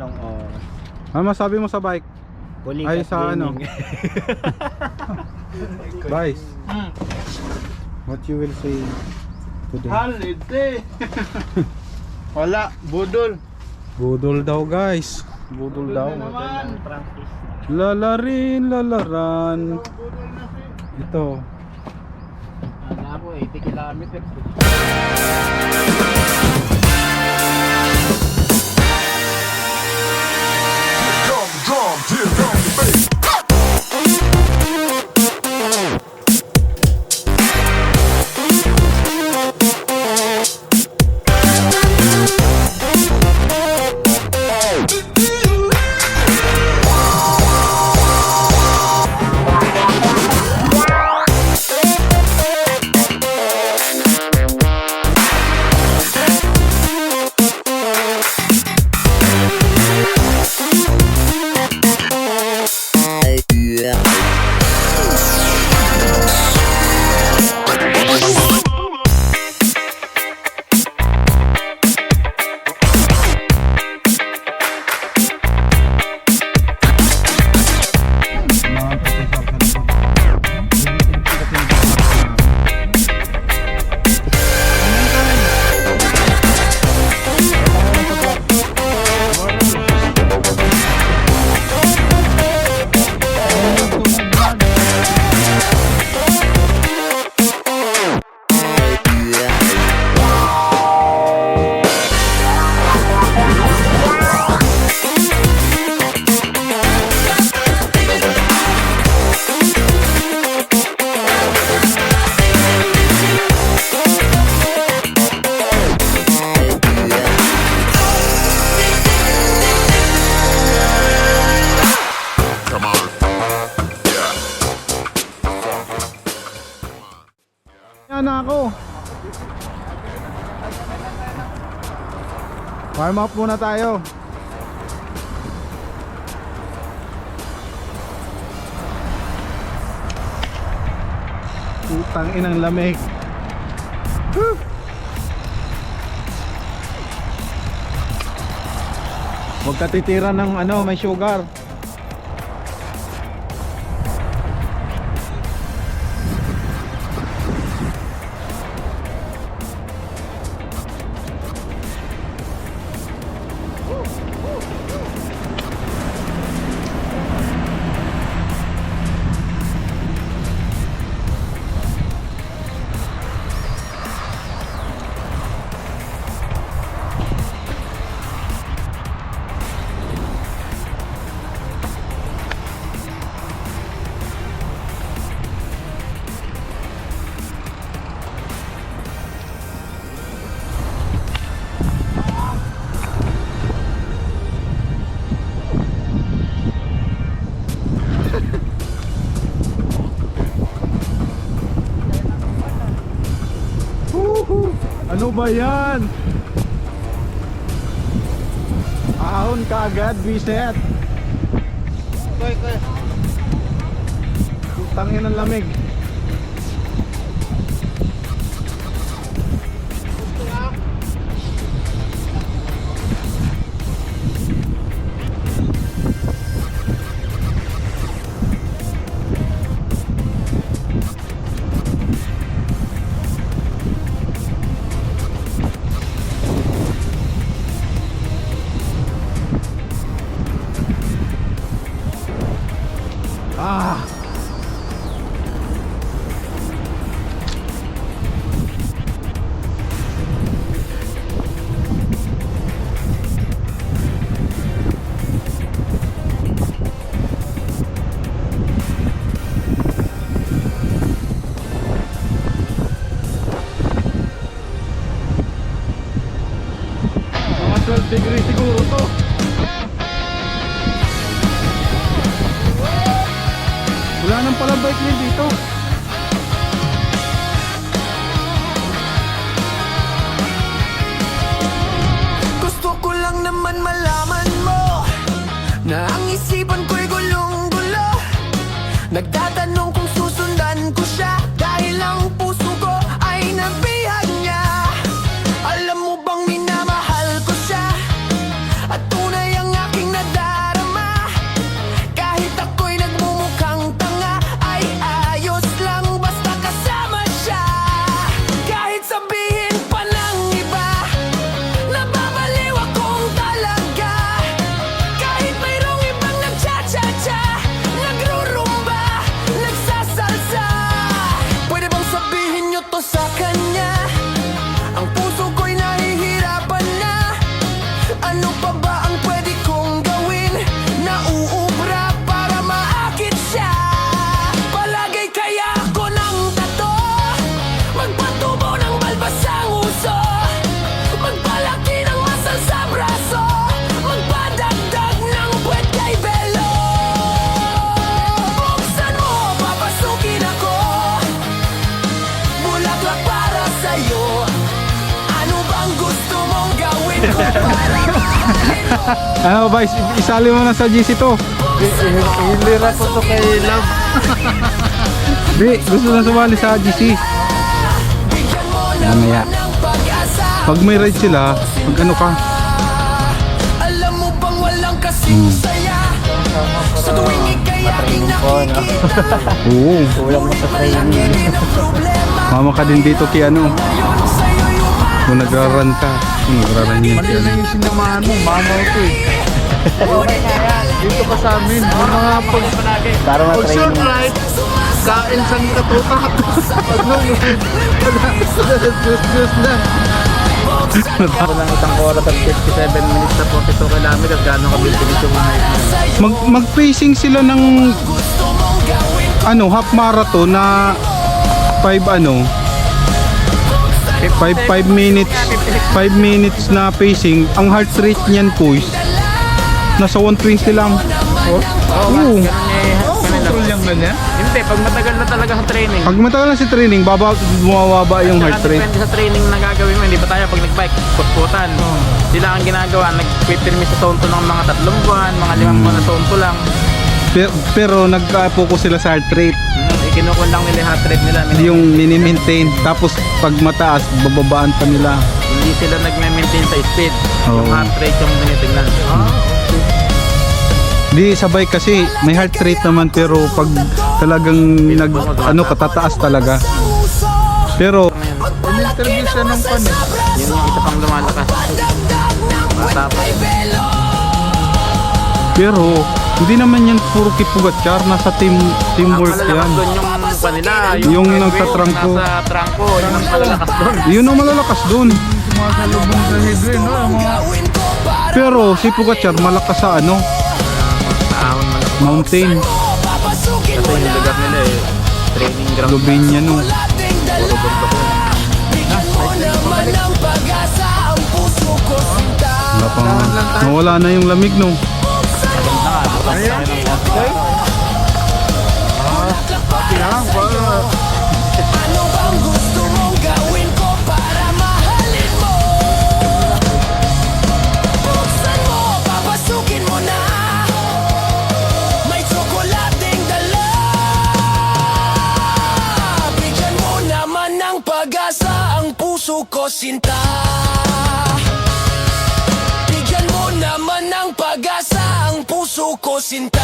Long oras. Ano masabi mo sa bike? Buling Ay, at sa ano? gaming. Vice, what you will say today? Holiday. Wala, budol. Budol daw guys. Budol daw. naman. Practice. Lalarin, lalaran. Budol na si. Ito. Ano ako 80 kilometers. Yan na ako. Warm up muna tayo. Putang inang lamig. Woo! Huwag ka titira ng ano, may sugar. Ano ba yan? Ahon ka agad, biset. Putangin ang lamig. Ah. Mga 12 degrees siguro to. Wala nang pala bike lane dito. Gusto ko lang naman malaman mo na ang isipan ko'y gulong-gulo. Nagtatanong kung susundan ko siya dahil ang puso ko ay nabihag niya. Alam mo bang minamahal ko siya at tunay ang aking Ano ba, isali mo na sa GC to. Hilira ko to kay Love. Di, gusto na sumali sa GC. Mamaya. Pag may ride sila, pag ano ka, Alam mo bang walang kasing saya sa tuwing ika'y aking nakikita. oo. Kulang mo sa training. Mama ka din dito kay ano. Kung nagra-run ka. Kung nagra-run yan Mali kay na ano. yung sinamahan mo, mama ko eh. Dito ka sa amin, yung mga Para pag short ride, kain sang katuta. Pag nung juice na. Ako lang isang oras at 57 minutes na 42 kilometers. Gano'n kabilis yung mga Mag-pacing sila ng ano, half marathon na 5 minutes na pacing. Ang heart rate niyan po is nasa 120 lang. Oo. Control yung ganyan. Hindi, pag matagal na talaga sa training. Pag matagal na si training, bumababa yung heart Tsaka rate. depende sa training na gagawin mo. Hindi ba tayo pag nag-bike, putputan. Sila ang ginagawa, nag-permis sa sonto ng mga 3 buwan, mga 5 buwan na sonto lang. Pero nag-focus sila sa heart rate. Ikinukun lang nila yung heart rate nila. Yung mini-maintain. Tapos pag mataas, bababaan pa nila. Hindi sila nag-maintain sa speed. Yung Oo. heart rate yung tinitignan. Di sa bike kasi may heart rate naman, pero pag talagang katataas talaga. Pero In-interview siya ng pan eh. Yun yung isa pang lumalakas. Tapos, pero hindi naman yan puro kipugatsyar, nasa teamwork ang yan. malalakas doon yung kanila. Yung highway, nagtatrangko. Nasa trangko. Yun ang malalakas doon. Yun ang malalakas doon. Sumasalubong sa headway, no? Yung mga Pero si Pugatsyar malakas sa ano, Ahon malakas. mountain, Kasi yung lugar nila eh. Training ground. Lubinya no. Puro bundok yun. Nawala na yung lamig no. Ayan. Kailangan ba? Ano bang gusto mong gawin ko para mahalin mo? Buksan mo, papasukin mo na. May tsokolating dala. Bigyan mo naman ng pag-asa ang puso ko, sinta. Bigyan mo naman ng pag-asa ang puso ko, sinta.